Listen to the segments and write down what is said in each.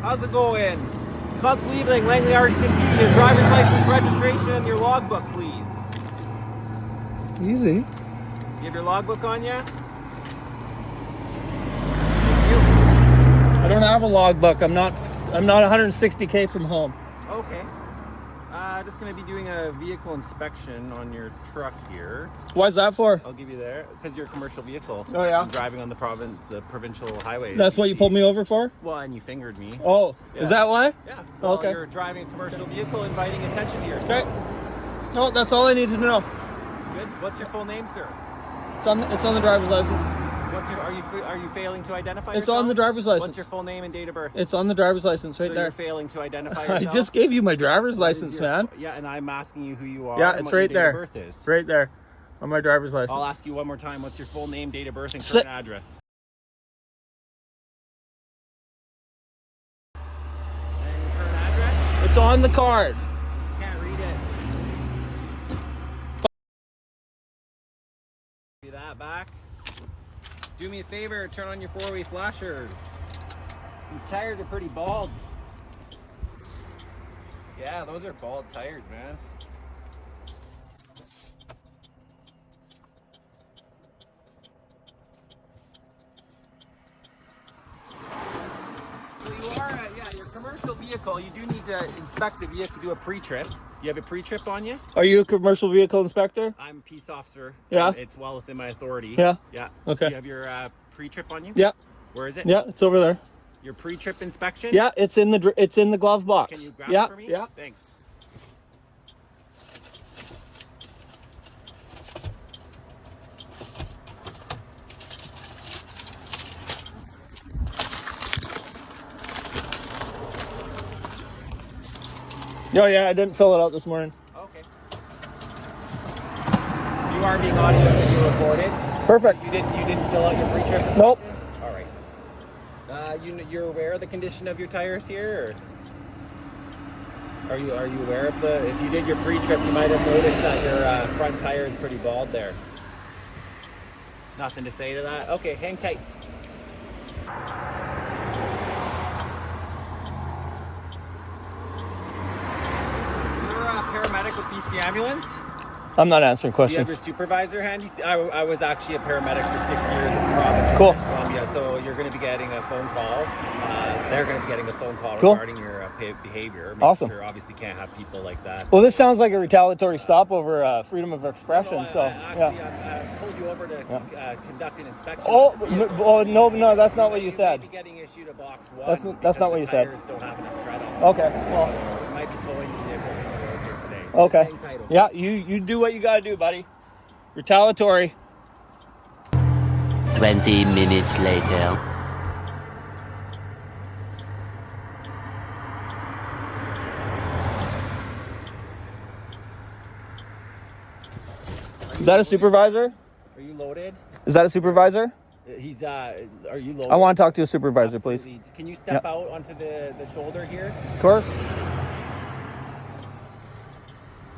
How's it going? Constable Evening, Langley RCMP, your driver's license, registration, and your logbook, please. Easy. You have your logbook on you? I don't have a logbook. I'm not 160K from home. Okay. Just going to be doing a vehicle inspection on your truck here. Why is that for? I'll give you there, because you're a commercial vehicle. Oh, yeah? I'm driving on the provincial highway. That's what you pulled me over for? Well, and you fingered me. Oh, Yeah. Is that why? Yeah. Well, Okay. You're driving a commercial vehicle, inviting attention to yourself. Okay. No, that's all I need to know. Good. What's your full name, sir? It's on the driver's license. Are you failing to identify It's yourself? on the driver's license. What's your full name and date of birth? It's on the driver's license right So there. you're failing to identify I yourself? just gave you my driver's license, man. Yeah, and I'm asking you who you are. Yeah, and it's what right your date there. of birth is. Right there on my driver's license. I'll ask you one more time. What's your full name, date of birth, and current address? And your current address? It's on the card. Can't read it. Do that back. Do me a favor, turn on your four-way flashers. These tires are pretty bald. Yeah, those are bald tires, man. So you are, your commercial vehicle. You do need to inspect the vehicle, do a pre-trip. You have a pre-trip on you? Are you a commercial vehicle inspector? I'm a peace officer. Yeah. It's well within my authority. Yeah. Yeah. Okay. Do you have your pre-trip on you? Yeah. Where is it? Yeah, it's over there. Your pre-trip inspection? Yeah, it's in the glove box. Can you grab yeah, it for me? Yeah. Thanks. Oh yeah, I didn't fill it out this morning. Okay. You are being audio and video recorded. Perfect. You didn't fill out your pre-trip inspection? Nope. All right. You're aware of the condition of your tires here, or are you aware of the? If you did your pre-trip, you might have noticed that your front tire is pretty bald there. Nothing to say to that. Okay, hang tight. You're a paramedic with BC Ambulance. I'm not answering Do you have questions. your supervisor handy? I was actually a paramedic for 6 years in the province of Cool. British Columbia, so you're going to be getting a phone call. They're going to be getting a phone call Cool. regarding your behavior. Make Awesome. Sure, obviously, can't have people like that. Well, this sounds like a retaliatory stop over freedom of expression. No, so I pulled you over to conduct an inspection. Oh, no, that's not what you said. You may be getting issued a box one. That's not what you said. The tires don't have enough tread on them. Okay. Well. So we might be towing the vehicle from the road here today. So Okay. just hang tight, okay? Yeah, you do what you gotta do, buddy. Retaliatory. 20 minutes later. Is that a supervisor? Are you loaded? Is that a supervisor? He's are you loaded? I want to talk to a supervisor, please. Absolutely. Can you step out onto the shoulder here? Of course.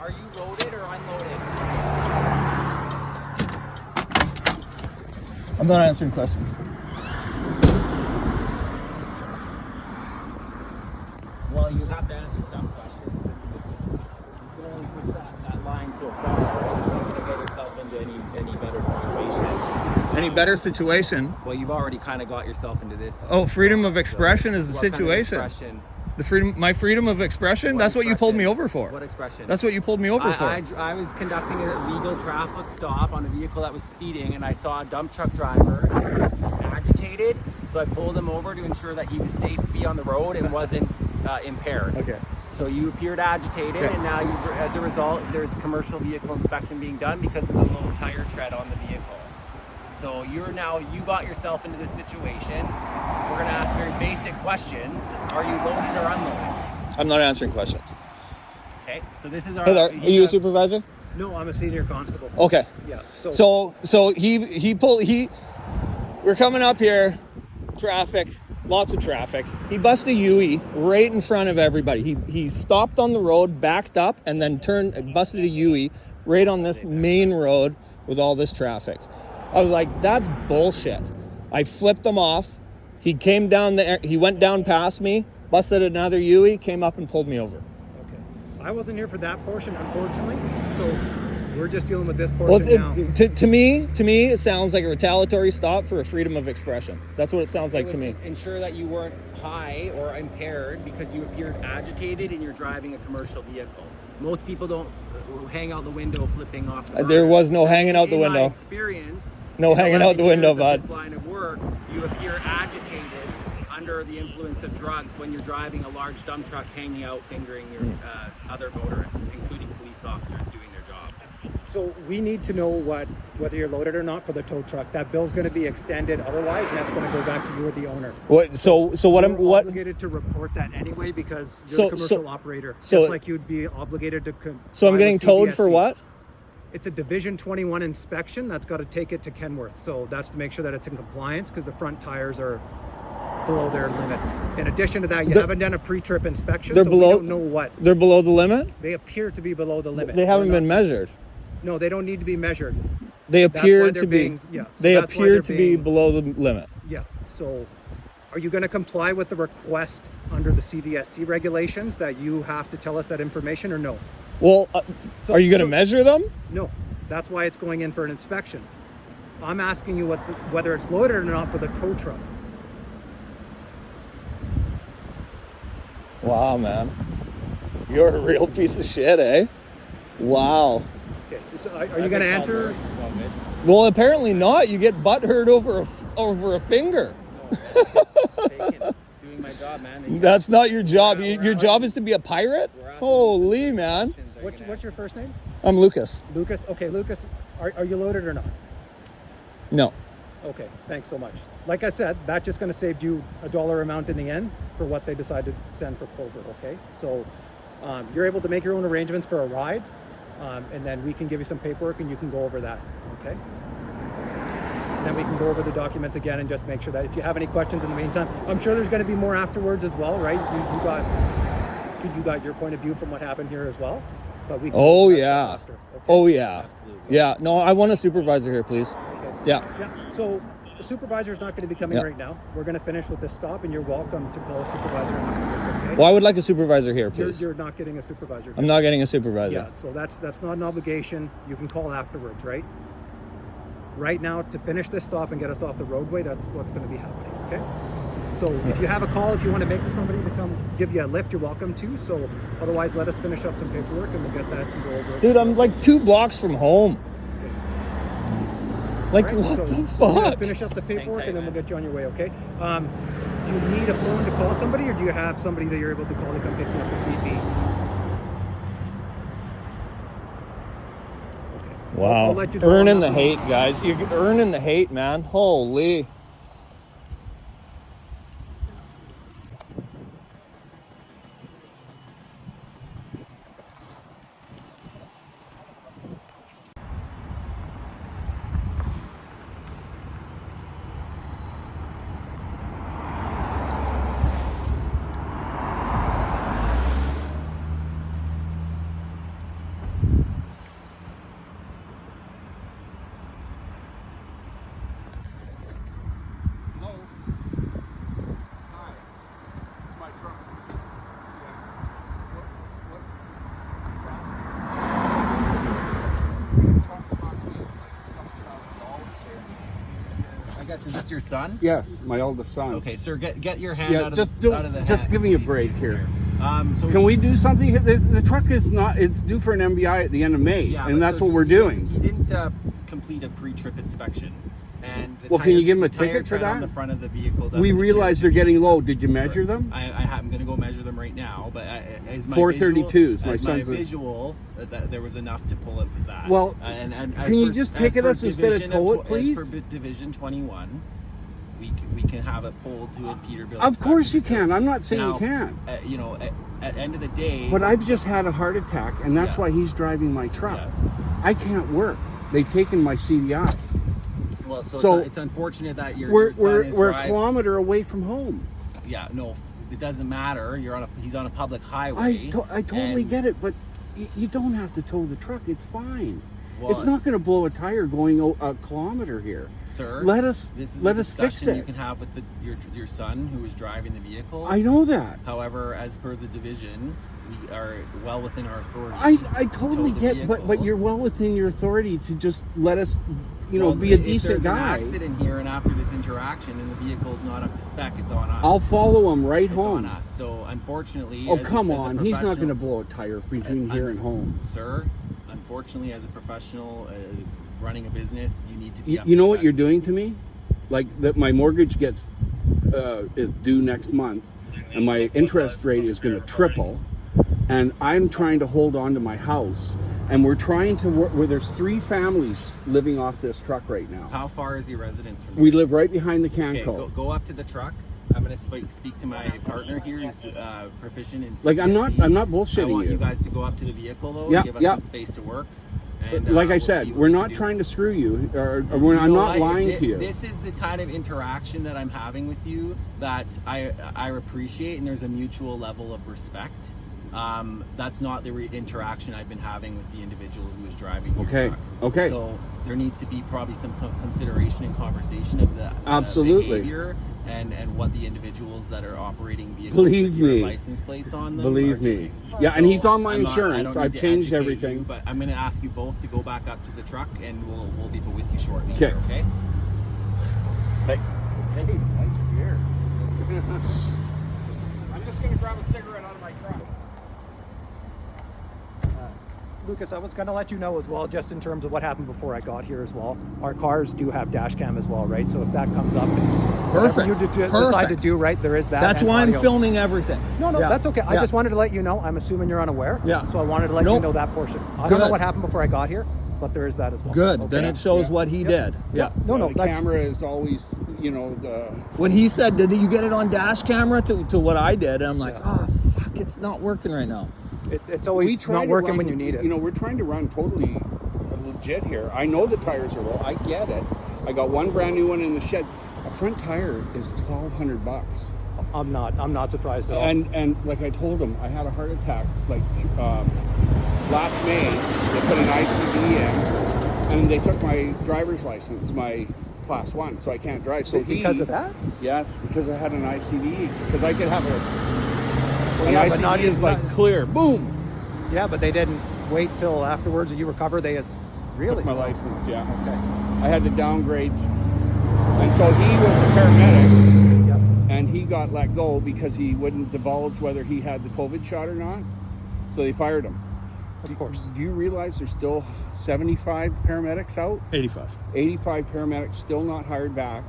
Are you loaded or unloaded? I'm not answering questions. Well, you have to answer some questions. You can only push that line so far. It's not going to get yourself into any better situation. Any better situation? Well, you've already kind of got yourself into this. Oh, freedom of expression is the What kind of situation. expression? My freedom of expression? What That's what you pulled expression? me over for. What expression? That's what you pulled me over for. I was conducting a legal traffic stop on a vehicle that was speeding, and I saw a dump truck driver agitated, so I pulled him over to ensure that he was safe to be on the road and wasn't impaired. Okay. So you appeared agitated, Okay. and now as a result, there's a commercial vehicle inspection being done because of the low tire tread on the vehicle. So you got yourself into this situation. We're going to ask very basic questions. Are you loaded or unloaded? I'm not answering questions. Okay, so this is our... Hey there, are you a supervisor? No, I'm a senior constable. Okay. Yeah. So we're coming up here, traffic, lots of traffic. He busted a UE right in front of everybody. He stopped on the road, backed up, and then busted a UE right on this main road with all this traffic. I was like, that's bullshit. I flipped him off. He came down there. He went down past me, busted another Yui, came up and pulled me over. Okay. I wasn't here for that portion, unfortunately. So we're just dealing with this Well, portion now. to me, it sounds like a retaliatory stop for a freedom of expression. That's what it sounds like to me. Ensure that you weren't high or impaired because you appeared agitated and you're driving a commercial vehicle. Most people don't hang out the window flipping off the There was no hanging out the In my window. experience, No in hanging 11 out the window, years of bud. This line of work, you appear agitated under the influence of drugs when you're driving a large dump truck, hanging out, fingering your other motorists, including police officers doing their job. So we need to know whether you're loaded or not for the tow truck. That bill's going to be extended otherwise, and that's going to go back to you or the owner. What? So what? You're What? obligated to report that anyway because you're So- a commercial so- operator. so- just like you'd be obligated to. So I'm getting towed for what? It's a Division 21 inspection that's got to take it to Kenworth. So that's to make sure that it's in compliance because the front tires are below their limits. In addition to that, you haven't done a pre-trip inspection, They're so below. we don't know what. They're below the limit. They appear to be below the limit. They haven't They're been not- measured. No, they don't need to be measured. They That's why appear they're to be. being- yeah, so They that's why appear they're to be being- below the limit. Yeah. So are you going to comply with the request under the CVSC regulations that you have to tell us that information or no? Well, So- are you going to so- measure them? No. That's why it's going in for an inspection. I'm asking you whether it's loaded or not for the tow truck. Wow, man, you're a real piece of shit, eh? Wow. Okay. So are you going to answer? Well, apparently not. You get butthurt over a finger. Doing my job, man. That's not your job. Your job is to be a pirate? Holy man. What's your first name? I'm Lucas. Lucas. Okay, Lucas, are you loaded or not? No. Okay, thanks so much. Like I said, that's just going to save you a dollar amount in the end for what they decide to send for Clover, okay? So you're able to make your own arrangements for a ride, and then we can give you some paperwork and you can go over that, okay? And then we can go over the documents again and just make sure that if you have any questions in the meantime, I'm sure there's going to be more afterwards as well, right? You got your point of view from what happened here as well, but we can Oh discuss that yeah. after, okay? Oh yeah. Yeah. No, I want a supervisor here, please. Okay. Yeah. Yeah. So the supervisor is not going to be coming right now. We're going to finish with this stop, and you're welcome to call a supervisor afterwards. Okay? Well, I would like a supervisor here, please. You're not getting a supervisor. I'm not getting a supervisor. Yeah. So that's not an obligation. You can call afterwards, right? Right now, to finish this stop and get us off the roadway, that's what's going to be happening. Okay. So if you have a call, if you want to make somebody to come give you a lift, you're welcome to. So otherwise, let us finish up some paperwork and we'll get that and go over it. Dude, I'm like 2 blocks from home. Like, Right, what so the we're gonna fuck? finish up the paperwork Thanks, and then man. we'll get you on your way, okay? Do you need a phone to call somebody, or do you have somebody that you're able to call to come pick you up if need be? Okay. Wow. I'll let you know Earning on the that. hate, guys. You're earning the hate, man. Holy. I guess, is this your son? Yes, my oldest son. Okay, sir, get your hand Yeah, out of just the out of the just hat, give me a please. break here. So Can we do something here? The truck is not. It's due for an MBI at the end of May, Yeah, and but that's so what we're doing. He didn't complete a pre-trip inspection, and the Well, can you give him a tire ticket for tread on that? the front of the vehicle. We doesn't realize appear they're to be getting low. Did you measure them? I'm going to go measure them right now, but as my 432s, my as son's my a- visual, that there was enough to pull it for that. Well, and as can you per- just as ticket per us instead of Division tow it, As please? for Division 21, we can have it pulled to a Peterbilt. Of course you inspection can. I'm not saying Now, you can't. You know, at end of the day. But I've just had a heart attack, and that's Yeah. why he's driving my truck. Yeah. I can't work. They've taken my CDI. Well, So it's unfortunate that your We're son is we're a driving. kilometer away from home. Yeah, no, it doesn't matter. He's on a public highway. I totally and- get it, but you don't have to tow the truck. It's fine. Well, it's not going to blow a tire going a kilometer here. Sir, This is a fix discussion you can have with your son who is driving the vehicle. I know that. However, as per the division, we are well within our authority. I totally to tow the get, vehicle. but you're well within your authority to just let us, Well, be a if decent there's guy. an accident here, and after this interaction, and the vehicle's not up to spec, it's on us. I'll follow him right It's home. on us. So unfortunately, Oh, as come as a on. He's not professional- going to blow a tire between here and home. Sir, unfortunately, as a professional running a business, you need to be. You know what you're doing to me? Like that, my mortgage is due next month, and my interest rate is going to triple, and I'm trying to hold on to my house, and we're trying to work where there's 3 families living off this truck right now. How far is your residence from? We live right behind the Canco. Okay, go up to the truck. I'm going to speak to my partner here, who's proficient in. Like I'm not bullshitting I want you. you guys to go up to the vehicle though. Yeah, and give us yeah. some space to work. And, Like I we'll said, see what we're we not can do. trying to screw you, or I'm You know not what? lying to you. This is the kind of interaction that I'm having with you that I appreciate, and there's a mutual level of respect. That's not the interaction I've been having with the individual who is driving your Okay, truck. okay. So there needs to be probably some consideration and conversation of the Absolutely. behavior and what the individuals that are operating vehicles Believe with your me. license plates on them Believe are me. doing. Yeah, and he's on my I'm not- I insurance. don't need I've to changed educate everything. you, but I'm going to ask you both to go back up to the truck, and we'll be with you shortly. Okay. Here, okay. Hey. Hey, nice beer. I'm just going to grab a cigarette out of my truck. Lucas, I was going to let you know as well, just in terms of what happened before I got here as well. Our cars do have dash cam as well, right? So if that comes up, Perfect. you decide to Perfect. do, right, there is that. That's and why I'm audio. filming everything. No, Yeah. that's okay. I Yeah. just wanted to let you know. I'm assuming you're unaware. Yeah. So I wanted to let Nope. you know that portion. I don't know Good. what happened before I got here, but there is that as well. Good. Okay? Then it shows what he did. Yeah. No, the that's camera is always, the When he said, "Did you get it on dash camera?" to what I did, and I'm like, "Oh fuck, it's not working right now." it's always try not to working run, when you need it. We're trying to run totally legit here. I know the tires are low. I get it. I got one brand new one in the shed. A front tire is $1,200. I'm not surprised at all. And like I told him, I had a heart attack last May. They put an ICD in, and they took my driver's license, my class 1, so I can't drive. So because of that? Yes, because I had an ICD. Because I could have an yeah, ICD but not is even- like clear, boom. Yeah, but they didn't wait till afterwards that you recover. They just really Took my license, yeah. Okay. I had to downgrade, and so he was a paramedic. Yep. And he got let go because he wouldn't divulge whether he had the COVID shot or not. So they fired him. Of course. Do you realize there's still 75 paramedics out? 85. 85 paramedics still not hired back.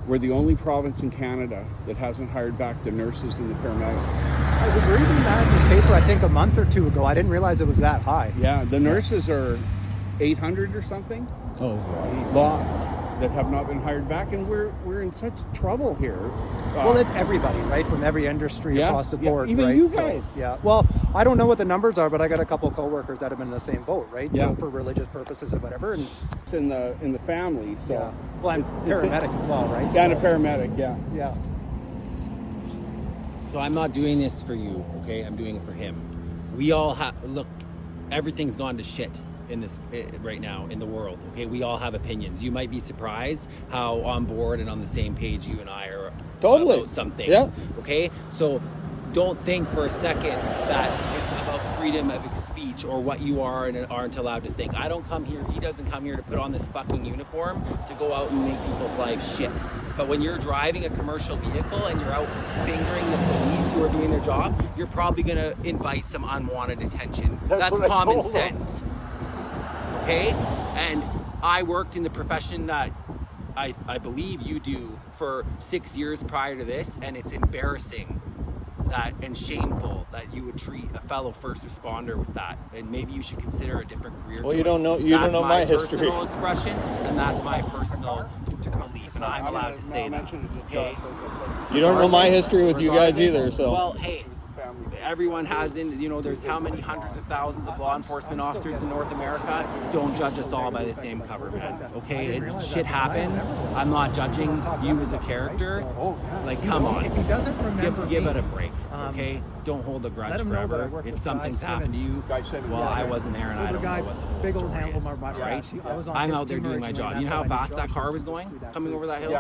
We're the only province in Canada that hasn't hired back the nurses and the paramedics. I was reading that in the paper, I think a month or two ago. I didn't realize it was that high. Yeah, the nurses are 800 or something. Oh, it's lost. Lots that have not been hired back, and we're in such trouble here. Well, it's everybody, right? From every industry Yes, across the yeah, board, even right? you So, guys. yeah. Well, I don't know what the numbers are, but I got a couple of coworkers that have been in the same boat, right? Yeah. So for religious purposes or whatever. And It's in the family, so yeah. Well, I'm it's paramedic as well, right? Yeah, and a So, paramedic, yeah. yeah. So I'm not doing this for you, okay? I'm doing it for him. We all have, look, everything's gone to shit in this right now in the world, okay? We all have opinions. You might be surprised how on board and on the same page you and I are Totally. about some things, Yeah. okay? So don't think for a second that it's about freedom of speech or what you are and aren't allowed to think. I don't come here, he doesn't come here to put on this fucking uniform to go out and make people's lives shit. But when you're driving a commercial vehicle and you're out fingering the police who are doing their job, you're probably gonna invite some unwanted attention. That's what I common told him. sense. Okay? And I worked in the profession that I believe you do for 6 years prior to this, and it's embarrassing that and shameful that you would treat a fellow first responder with that, and maybe you should consider a different career. Well, you choice. don't know That's my history. personal expression, and that's my personal belief, and I'm allowed to say that. Okay? You don't know my history with you guys Regardless- either, so. Well, hey, everyone has there's how many hundreds of thousands of law enforcement officers in North America. Don't judge us all by the same cover, man. Okay, shit happens. I'm not judging you as a character. Like, come on. If he doesn't remember Give me, it a break, okay? Don't hold a grudge let him know that I forever. work If with something's Guy happened to you, well, I wasn't there and I older don't guy, know what the whole big old story is, handlebar right? mustache. I was on I'm his out there team doing my originally, job. You know how and that's fast why I that car used was to going do that coming too. over that hill?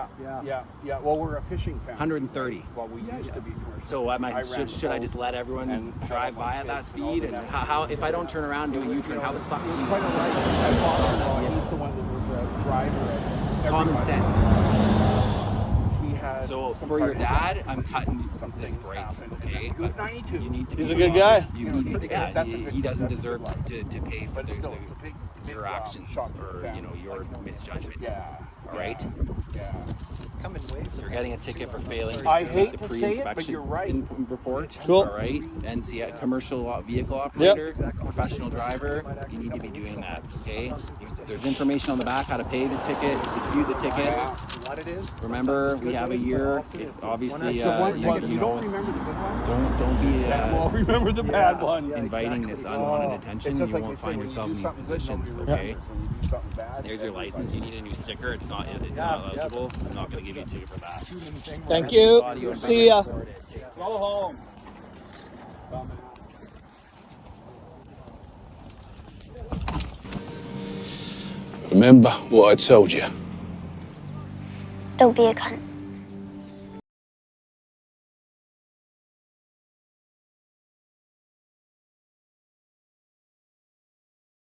Yeah. Well, we're a fishing family. 130. Well, we used to be commercial. So I ran should I just let everyone and drive by at that speed? And how if I don't turn around and do a U-turn, how the fuck do you Quite all right. My father-in-law, he's the one that was a driver at common everybody. sense? He had So some for your part- dad, I'm cutting some this things break, happened. okay? He was But 92. you need to He's be a good guy. You need to, yeah, That's a he, good- he doesn't that's a deserve good to pay for But still, it's a big your actions shock to the or family. your misjudgment. Yeah. All right. Yeah. Come in waves. You're getting a ticket for failing I hate the to say it, pre-inspection but you're right. report. Cool. All right. NCA, commercial vehicle operator, professional driver. You need to be doing that. Okay. There's information on the back how to pay the ticket, dispute the ticket. What it is? Remember, we have a year. If obviously, So you don't know, remember the good one? don't be Well, remember the bad one. inviting this unwanted attention. You won't find yourself in these positions. Okay. There's your license. You need a new sticker. It's not eligible. I'm not going to give you a ticket for that. Thank you. See ya. Go home. Remember what I told you. Don't be a cunt.